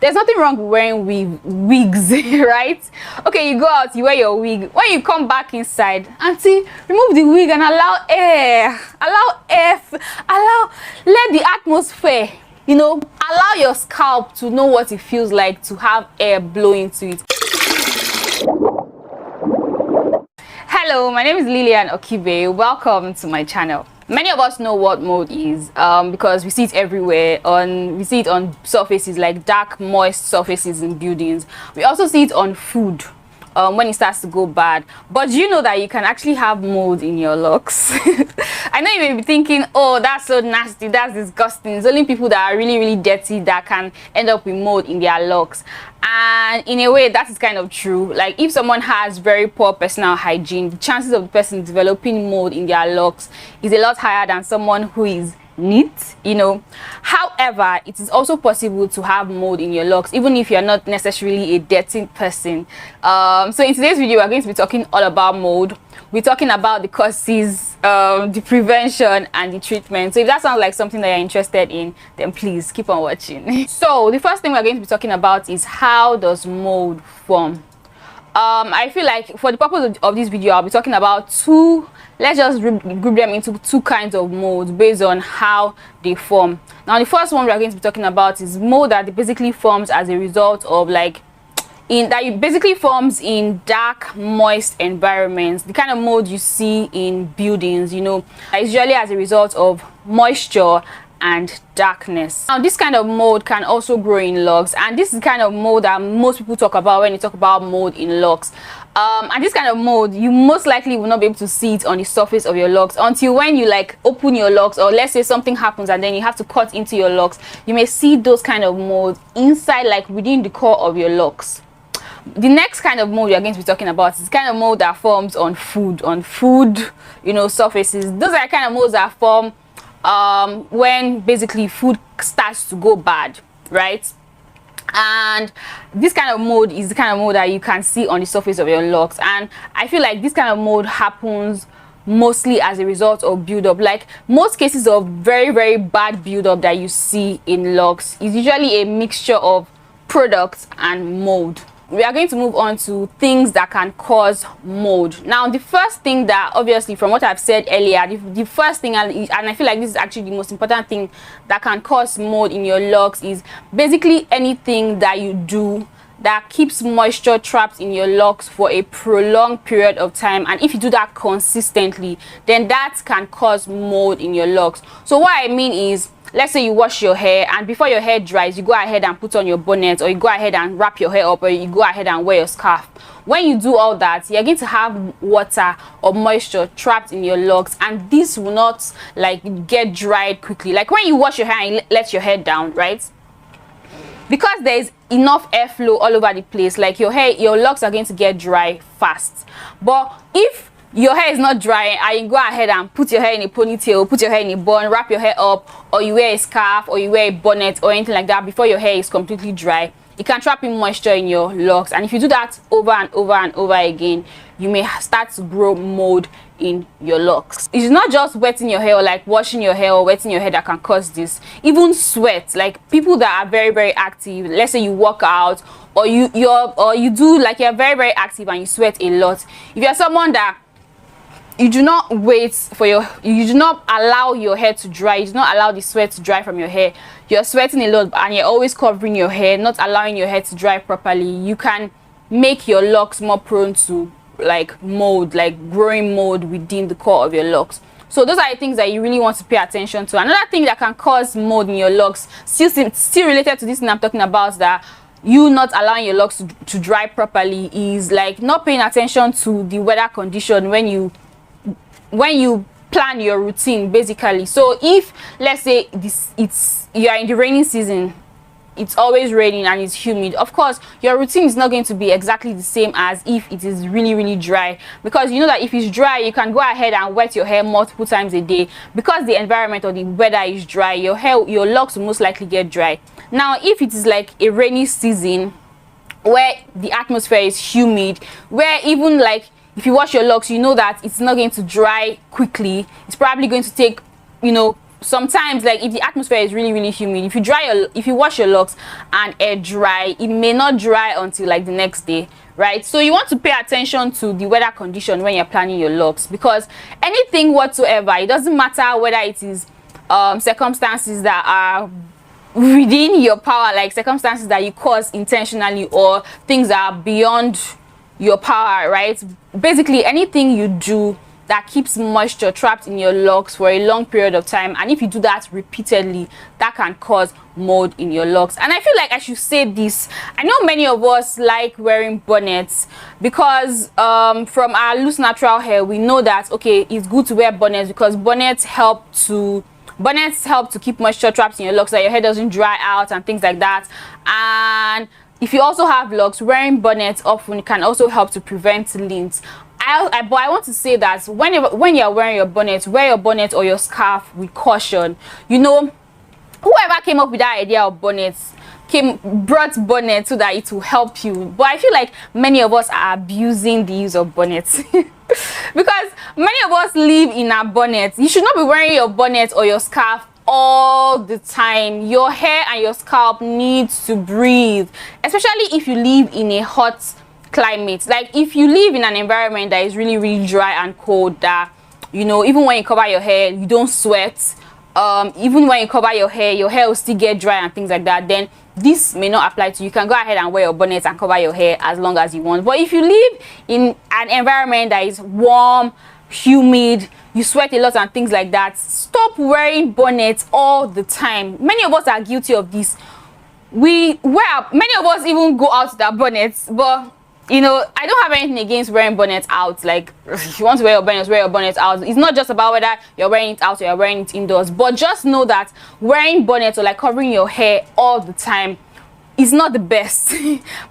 there's nothing wrong with wearing wigs, right? Okay, you go out, you wear your wig. When you come back inside, auntie, remove the wig and allow air, let the atmosphere, you know, allow your scalp to know what it feels like to have air blow into it. Hello, my name is Lillian Okibe. Welcome to my channel. Many of us know what mold is because we see it everywhere. We see it on surfaces like dark, moist surfaces in buildings. We also see it on food when it starts to go bad. But do you know that you can actually have mold in your locks? I know you may be thinking, oh, that's so nasty, that's disgusting. It's only people that are really, really dirty that can end up with mold in their locks. And in a way, that is kind of true. Like, if someone has very poor personal hygiene, the chances of the person developing mold in their locks is a lot higher than someone who is neat, you know. However, it is also possible to have mold in your locks even if you're not necessarily a dirty person. So in today's video, we're going to be talking all about mold. We're talking about the causes, the prevention, and the treatment. So if that sounds like something that you're interested in, then please keep on watching. So the first thing we're going to be talking about is, how does mold form? I feel like for the purpose of this video, I'll be talking about let's just group them into two kinds of mold based on how they form. Now, the first one we're going to be talking about is mold that basically forms as a result of it basically forms in dark, moist environments. The kind of mold you see in buildings, you know, is usually as a result of moisture and darkness. Now, this kind of mold can also grow in logs, and this is the kind of mold that most people talk about when they talk about mold in logs. And this kind of mold, you most likely will not be able to see it on the surface of your logs until when you open your logs, or let's say something happens and then you have to cut into your logs. You may see those kind of molds inside, like within the core of your logs. The next kind of mold we are going to be talking about is the kind of mold that forms on food, you know, surfaces. Those are the kind of molds that form when basically food starts to go bad, right? And this kind of mold is the kind of mold that you can see on the surface of your logs. And I feel like this kind of mold happens mostly as a result of buildup. Like, most cases of very, very bad buildup that you see in logs is usually a mixture of products and mold. We are going to move on to things that can cause mold. Now, the first thing that, obviously, from what I've said earlier, the first thing, and I feel like this is actually the most important thing that can cause mold in your logs, is basically anything that you do that keeps moisture trapped in your logs for a prolonged period of time. And if you do that consistently, then that can cause mold in your logs. So what I mean is, let's say you wash your hair, and before your hair dries, you go ahead and put on your bonnet, or you go ahead and wrap your hair up, or you go ahead and wear your scarf. When you do all that, you're going to have water or moisture trapped in your logs, and this will not get dried quickly. Like when you wash your hair and let your hair down, right? Because there is enough airflow all over the place, like your locks are going to get dry fast. But if your hair is not dry and you go ahead and put your hair in a ponytail, put your hair in a bun, wrap your hair up, or you wear a scarf, or you wear a bonnet or anything like that before your hair is completely dry, it can trap in moisture in your locks. And if you do that over and over and over again, you may start to grow mold in your locks. It's not just wetting your hair, or like washing your hair or wetting your hair, that can cause this. Even sweat, like people that are very, very active, let's say you work out, or you're very, very active and you sweat a lot. If you're someone that you do not you do not allow your hair to dry, you do not allow the sweat to dry from your hair, you're sweating a lot and you're always covering your hair, not allowing your hair to dry properly, you can make your locks more prone to mold, growing mold within the core of your locks. So those are the things that you really want to pay attention to. Another thing that can cause mold in your locks, still related to this thing I'm talking about, that you not allowing your locks to dry properly, is not paying attention to the weather condition when you plan your routine, basically. So if, let's say, you are in the rainy season, it's always raining and it's humid, of course your routine is not going to be exactly the same as if it is really, really dry, because you know that if it's dry, you can go ahead and wet your hair multiple times a day. Because the environment or the weather is dry, your locks will most likely get dry. Now, if it is like a rainy season where the atmosphere is humid, where even if you wash your locks, you know that it's not going to dry quickly, it's probably going to take sometimes, like if the atmosphere is really humid, if you wash your locks and air dry, it may not dry until like the next day, right? So you want to pay attention to the weather condition when you're planning your locks, because anything whatsoever, it doesn't matter whether it is circumstances that are within your power, like circumstances that you cause intentionally, or things that are beyond your power, right? Basically anything you do that keeps moisture trapped in your locks for a long period of time, and if you do that repeatedly, that can cause mold in your locks. And I feel like I should say this, I know many of us like wearing bonnets because from our loose natural hair, we know that okay, it's good to wear bonnets because bonnets help to keep moisture trapped in your locks so that your hair doesn't dry out and things like that. And if you also have locks, wearing bonnets often can also help to prevent lint. But I want to say that when you're wearing your bonnet, wear your bonnet or your scarf with caution. You know, whoever came up with that idea of bonnets brought bonnets so that it will help you. But I feel like many of us are abusing the use of bonnets because many of us live in our bonnets. You should not be wearing your bonnet or your scarf all the time. Your hair and your scalp needs to breathe, especially if you live in a hot climate. Like if you live in an environment that is really dry and cold, that you know, even when you cover your hair you don't sweat, even when you cover your hair will still get dry and things like that, then this may not apply to you. You can go ahead and wear your bonnet and cover your hair as long as you want. But if you live in an environment that is warm, humid, you sweat a lot and things like that, stop wearing bonnets all the time. Many of us are guilty of this. Many of us even go out with our bonnets, but you know, I don't have anything against wearing bonnets out. Like if you want to wear your bonnet out. It's not just about whether you're wearing it out or you're wearing it indoors, but just know that wearing bonnets or like covering your hair all the time is not the best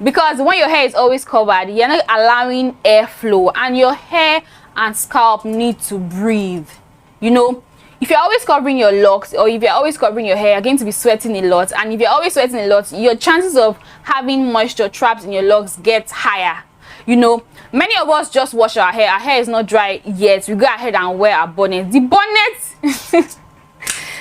because when your hair is always covered, you're not allowing airflow, and your hair and scalp need to breathe. You know, if you're always covering your locks or if you're always covering your hair, you're going to be sweating a lot, and if you're always sweating a lot, your chances of having moisture trapped in your locks get higher. You know, many of us just wash our hair is not dry yet, we go ahead and wear our bonnet. The bonnet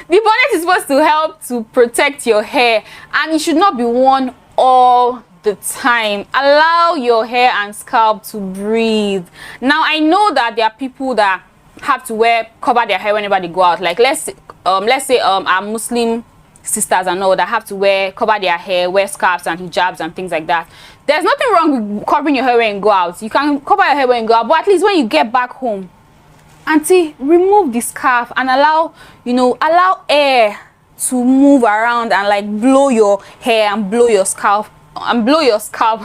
the bonnet is supposed to help to protect your hair, and it should not be worn all the time. Allow your hair and scalp to breathe. Now I know that there are people that have to cover their hair whenever they go out. Like let's say our Muslim sisters and all that have to cover their hair, wear scarves and hijabs and things like that. There's nothing wrong with covering your hair when you go out. You can cover your hair when you go out, but at least when you get back home, auntie, remove the scarf and allow air to move around and like blow your hair and blow your scalp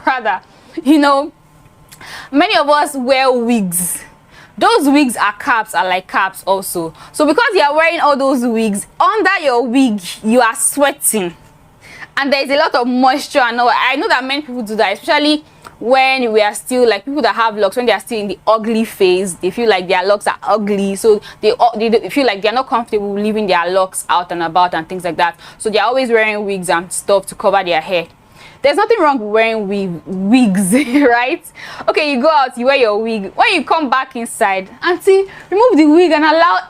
rather. You know, many of us wear wigs. Those wigs are like caps also. So because you are wearing all those wigs, under your wig you are sweating and there is a lot of moisture and all. I know that many people do that, especially when we are still, like people that have locks, when they are still in the ugly phase. They feel like their locks are ugly, so they feel like they're not comfortable leaving their locks out and about and things like that, so they're always wearing wigs and stuff to cover their hair. There's nothing wrong with wearing wigs, right? Okay, you go out, you wear your wig. When you come back inside, auntie, remove the wig and allow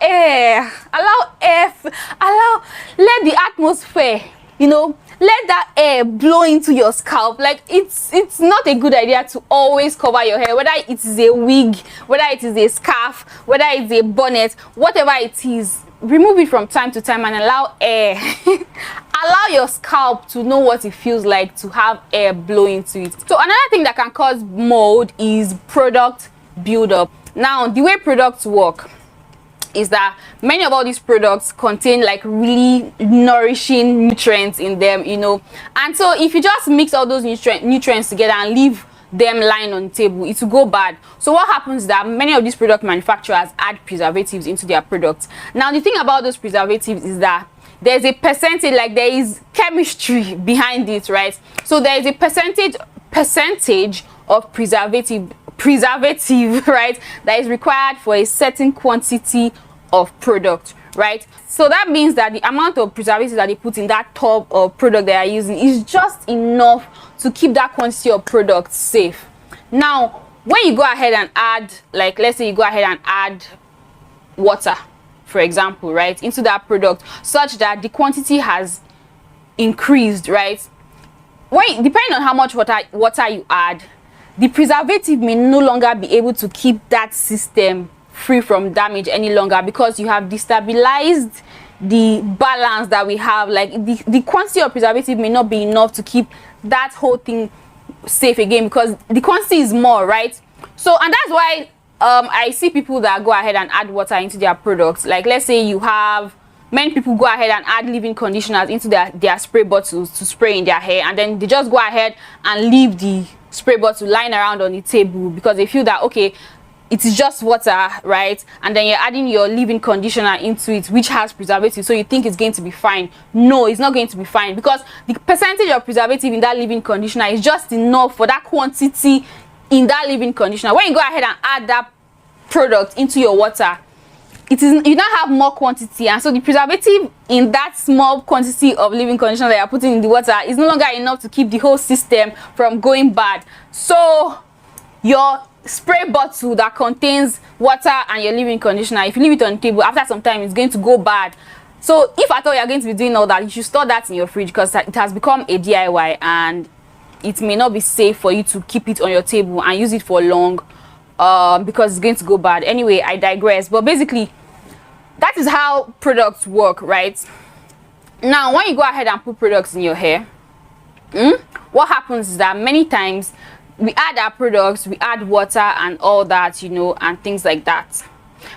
let the atmosphere, you know, let that air blow into your scalp. Like it's not a good idea to always cover your hair, whether it is a wig, whether it is a scarf, whether it's a bonnet, whatever it is. Remove it from time to time and allow air allow your scalp to know what it feels like to have air blow into it. So another thing that can cause mold is product buildup. Now the way products work is that many of all these products contain like really nourishing nutrients in them, you know, and so if you just mix all those nutrients together and leave them lying on the table, it will go bad. So what happens is that many of these product manufacturers add preservatives into their products. Now the thing about those preservatives is that there's a percentage, like there is chemistry behind it, right? So there is a percentage of preservative right, that is required for a certain quantity of product, right? So that means that the amount of preservatives that they put in that tub of product they are using is just enough to keep that quantity of product safe. Now when you go ahead and add, like let's say you go ahead and add water, for example, right, into that product, such that the quantity has increased, right? When depending on how much water you add, the preservative may no longer be able to keep that system free from damage any longer, because you have destabilized the balance that we have. Like the quantity of preservative may not be enough to keep that whole thing safe again, because the quantity is more, right? So, and that's why I see people that go ahead and add water into their products. Like, let's say you have many people go ahead and add leave-in conditioners into their spray bottles to spray in their hair, and then they just go ahead and leave the spray bottle lying around on the table because they feel that, okay, it is just water, right? And then you're adding your leave-in conditioner into it, which has preservative, so you think it's going to be fine. No, it's not going to be fine, because the percentage of preservative in that leave-in conditioner is just enough for that quantity in that leave-in conditioner. When you go ahead and add that product into your water, you now have more quantity, and so the preservative in that small quantity of leave-in conditioner that you're putting in the water is no longer enough to keep the whole system from going bad. So your spray bottle that contains water and your leave-in conditioner, if you leave it on the table, after some time it's going to go bad. So if at all you're going to be doing all that, you should store that in your fridge, because it has become a DIY and it may not be safe for you to keep it on your table and use it for long, because it's going to go bad. Anyway, I digress. But basically, that is how products work, right? Now, when you go ahead and put products in your hair, what happens is that many times we add our products, we add water and all that, you know, and things like that.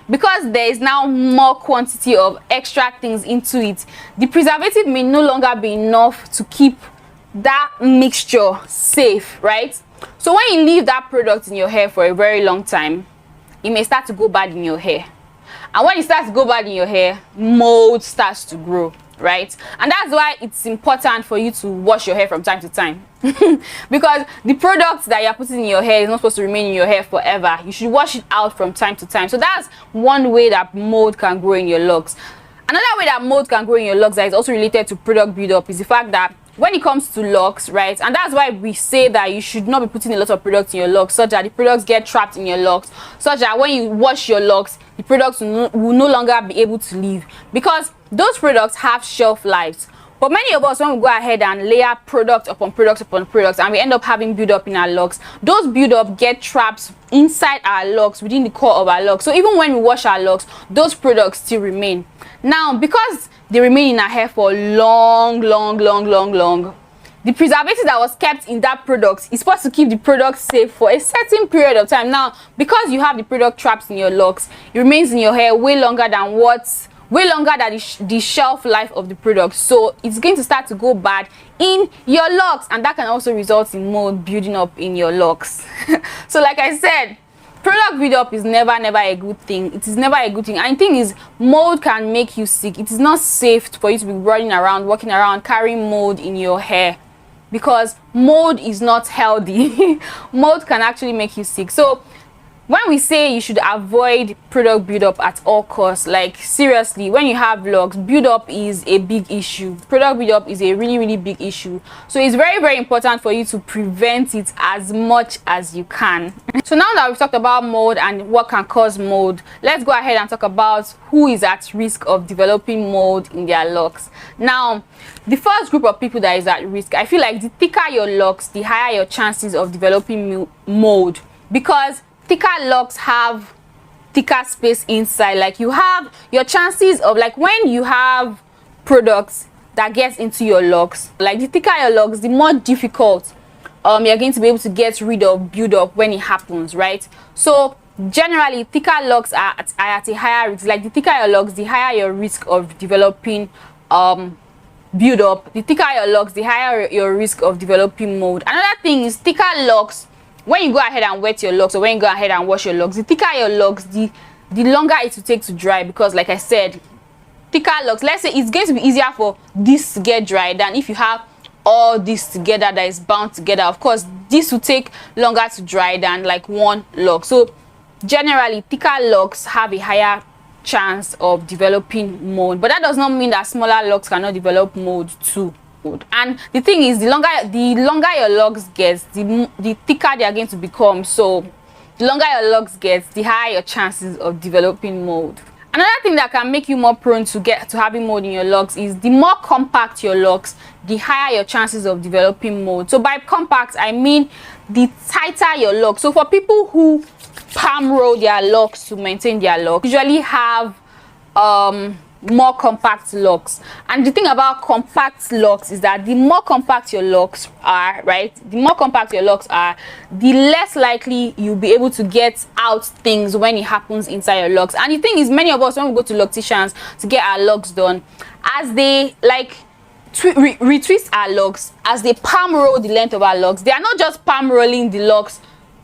Because there is now more quantity of extra things into it, the preservative may no longer be enough to keep that mixture safe, right? So when you leave that product in your hair for a very long time, it may start to go bad in your hair. And when it starts to go bad in your hair, mold starts to grow, right? And that's why it's important for you to wash your hair from time to time. Because the products that you're putting in your hair is not supposed to remain in your hair forever. You should wash it out from time to time. So that's one way that mold can grow in your locks. Another way that mold can grow in your locks that is also related to product buildup is the fact that when it comes to locks, right, and that's why we say that you should not be putting a lot of products in your locks, such that the products get trapped in your locks, such that when you wash your locks, the products will no longer be able to leave, because those products have shelf lives. But many of us, when we go ahead and layer product upon product upon products, and we end up having build-up in our locks, those build-up get trapped inside our locks, within the core of our locks. So even when we wash our locks, those products still remain. Now, because they remain in our hair for long, the preservative that was kept in that product is supposed to keep the product safe for a certain period of time. Now, because you have the product trapped in your locks, it remains in your hair way longer than the shelf life of the product. So it's going to start to go bad in your locks, and that can also result in mold building up in your locks. So like I said, product build-up is never a good thing. It is never a good thing. And the thing is, mold can make you sick. It is not safe for you to be running around, walking around, carrying mold in your hair, because mold is not healthy. Mold can actually make you sick. So when we say you should avoid product buildup at all costs, like seriously, when you have locks, buildup is a big issue. Product buildup is a really big issue. So it's very important for you to prevent it as much as you can. So now that we've talked about mold and what can cause mold, let's go ahead and talk about who is at risk of developing mold in their locks. Now, the first group of people that is at risk, I feel like the thicker your locks, the higher your chances of developing mold, because thicker locks have thicker space inside. Like, you have your chances of, like, when you have products that gets into your locks, like the thicker your locks, the more difficult you're going to be able to get rid of build-up when it happens, right? So generally, thicker locks are at a higher risk. Like, the thicker your locks, the higher your risk of developing build-up. The thicker your locks, the higher your risk of developing mold. Another thing is, thicker locks, when you go ahead and wet your locks, or when you go ahead and wash your locks, the thicker your locks, the longer it will take to dry. Because like I said, thicker locks, let's say it's going to be easier for this to get dry than if you have all this together that is bound together. Of course, this will take longer to dry than like one lock. So generally, thicker locks have a higher chance of developing mold, but that does not mean that smaller locks cannot develop mold too. And the thing is, the longer your locks gets, the thicker they are going to become. So the longer your locks gets, the higher your chances of developing mold. Another thing that can make you more prone to having mold in your locks is the more compact your locks, the higher your chances of developing mold. So by compact, I mean the tighter your locks. So for people who palm roll their locks to maintain their locks, usually have more compact locks. And the thing about compact locks is that the more compact your locks are, right, the more compact your locks are, the less likely you'll be able to get out things when it happens inside your locks. And the thing is, many of us, when we go to locticians to get our locks done, as they like retwist our locks, as they palm roll the length of our locks, they are not just palm rolling the locks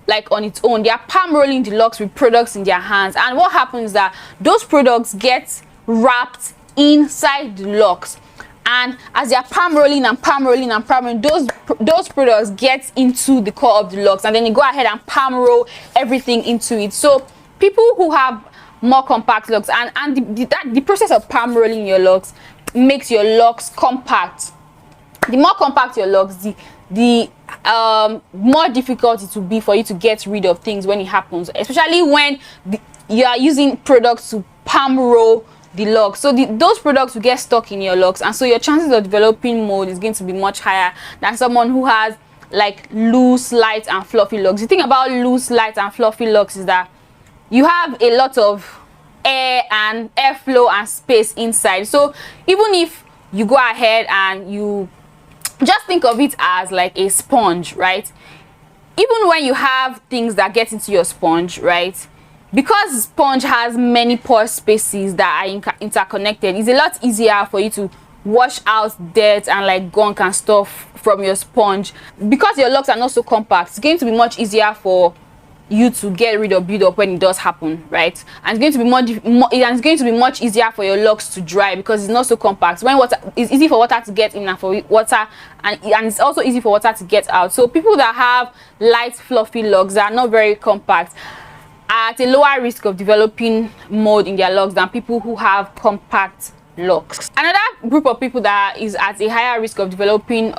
like on its own, they are palm rolling the locks with products in their hands. And what happens is that those products get wrapped inside the locks, and as they are palm rolling and palm rolling and palm rolling, those products get into the core of the locks, and then you go ahead and palm roll everything into it. So people who have more compact locks, and the process of palm rolling your locks makes your locks compact. The more compact your locks, the more difficult it will be for you to get rid of things when it happens, especially when you are using products to palm roll the locks. So those products will get stuck in your locks, and so your chances of developing mold is going to be much higher than someone who has like loose, light and fluffy locks. The thing about loose, light and fluffy locks is that you have a lot of air and airflow and space inside. So even if you go ahead and you just think of it as like a sponge, right? Even when you have things that get into your sponge, right, because sponge has many pore spaces that are interconnected, it's a lot easier for you to wash out dirt and like gunk and stuff from your sponge. Because your locks are not so compact, it's going to be much easier for you to get rid of build-up when it does happen, right? And it's going to be much easier for your locks to dry because it's not so compact. When water, it's easy for water to get in and for water, and it's also easy for water to get out. So people that have light, fluffy locks that are not very compact are at a lower risk of developing mold in their locks than people who have compact locks. Another group of people that is at a higher risk of developing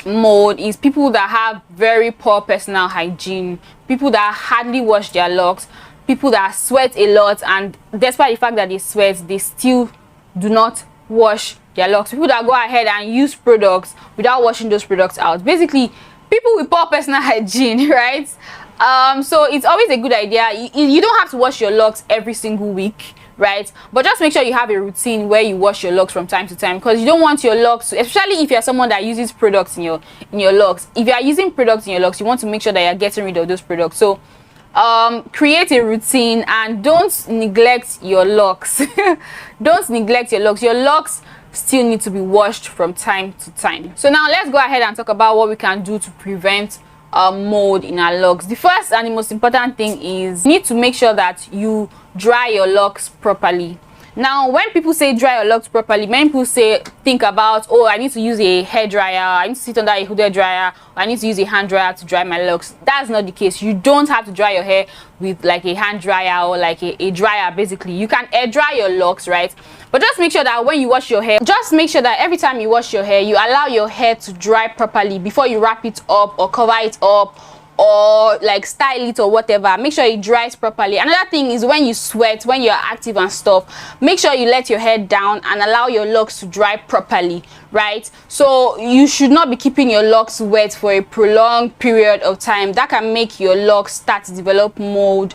mold is people that have very poor personal hygiene, people that hardly wash their locks, people that sweat a lot, and despite the fact that they sweat, they still do not wash their locks, people that go ahead and use products without washing those products out. Basically, people with poor personal hygiene, right? So it's always a good idea. You don't have to wash your locks every single week, right? But just make sure you have a routine where you wash your locks from time to time, because you don't want your locks to, especially if you're someone that uses products in your locks. If you are using products in your locks, you want to make sure that you're getting rid of those products. So create a routine and don't neglect your locks. Don't neglect your locks. Your locks still need to be washed from time to time. So now let's go ahead and talk about what we can do to prevent mold in our locks. The first and the most important thing is you need to make sure that you dry your locks properly. Now, when people say dry your locks properly, many people think about, oh, I need to use a hair dryer, I need to sit under a hooded dryer, or I need to use a hand dryer to dry my locks. That's not the case. You don't have to dry your hair with like a hand dryer or like a dryer. Basically, you can air dry your locks, right? But just make sure that when you wash your hair, just make sure that every time you wash your hair, you allow your hair to dry properly before you wrap it up or cover it up or like style it or whatever. Make sure it dries properly. Another thing is when you sweat, when you're active and stuff, make sure you let your hair down and allow your locks to dry properly, right? So you should not be keeping your locks wet for a prolonged period of time. That can make your locks start to develop mold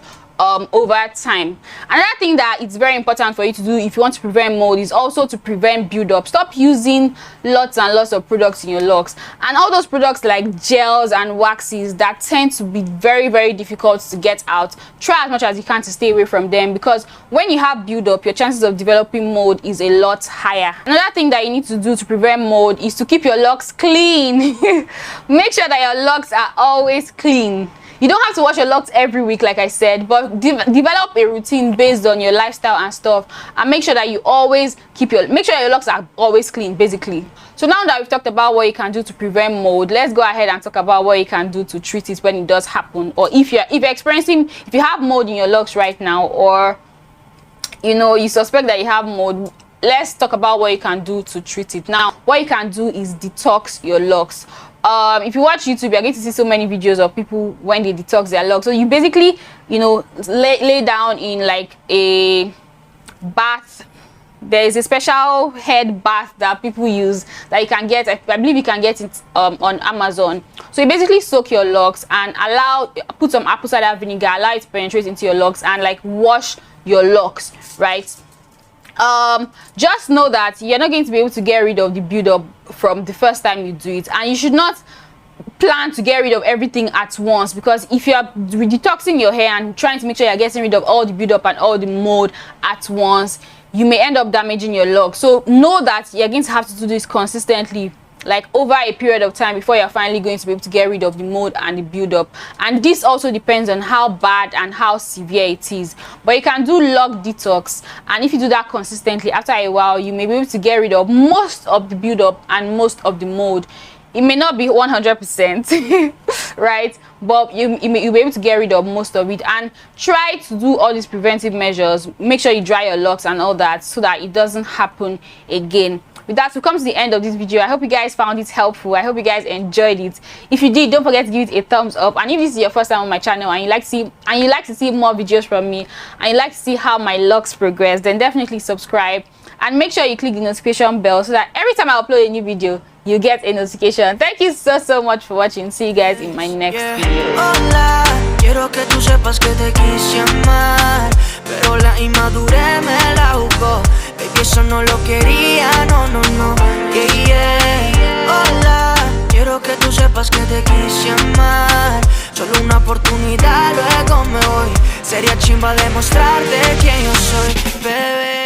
over time. Another thing that it's very important for you to do if you want to prevent mold is also to prevent build-up. Stop using lots and lots of products in your locks, and all those products like gels and waxes that tend to be very, very difficult to get out. Try as much as you can to stay away from them, because when you have build-up, your chances of developing mold is a lot higher. Another thing that you need to do to prevent mold is to keep your locks clean. Make sure that your locks are always clean. You don't have to wash your locks every week, like I said, but develop a routine based on your lifestyle and stuff, and make sure that you always make sure your locks are always clean, basically. So now that we've talked about what you can do to prevent mold, let's go ahead and talk about what you can do to treat it when it does happen, or if you have mold in your locks right now, or you suspect that you have mold. Let's talk about what you can do to treat it. Now, what you can do is detox your locks. If you watch YouTube, you're going to see so many videos of people when they detox their locks. So you basically, lay down in like a bath. There is a special head bath that people use that you can get. I believe you can get it on Amazon. So you basically soak your locks and put some apple cider vinegar, allow it to penetrate into your locks and like wash your locks, right? Just know that you're not going to be able to get rid of the build-up from the first time you do it, and you should not plan to get rid of everything at once, because if you are detoxing your hair and trying to make sure you're getting rid of all the build-up and all the mold at once, you may end up damaging your locks. So know that you're going to have to do this consistently, like over a period of time, before you're finally going to be able to get rid of the mold and the build-up. And this also depends on how bad and how severe it is. But you can do lock detox, and if you do that consistently, after a while you may be able to get rid of most of the build-up and most of the mold. It may not be 100%, right? But you'll be able to get rid of most of it. And try to do all these preventive measures. Make sure you dry your locks and all that, so that it doesn't happen again. With that, we come to the end of this video. I hope you guys found it helpful. I hope you guys enjoyed it. If you did, don't forget to give it a thumbs up. And if this is your first time on my channel and you like to see more videos from me, and you like to see how my locks progress, then definitely subscribe. And make sure you click the notification bell, so that every time I upload a new video, you get a notification. Thank you so much for watching. See you guys in my next video. Hola, quiero que tú sepas que te quise amar, pero la inmadurez me la jugó. Baby, eso no lo quería, no, yeah, yeah. Hola, quiero que tú sepas que te quise amar. Solo una oportunidad, luego me voy. Sería chimba demostrarte quién yo soy, bebé.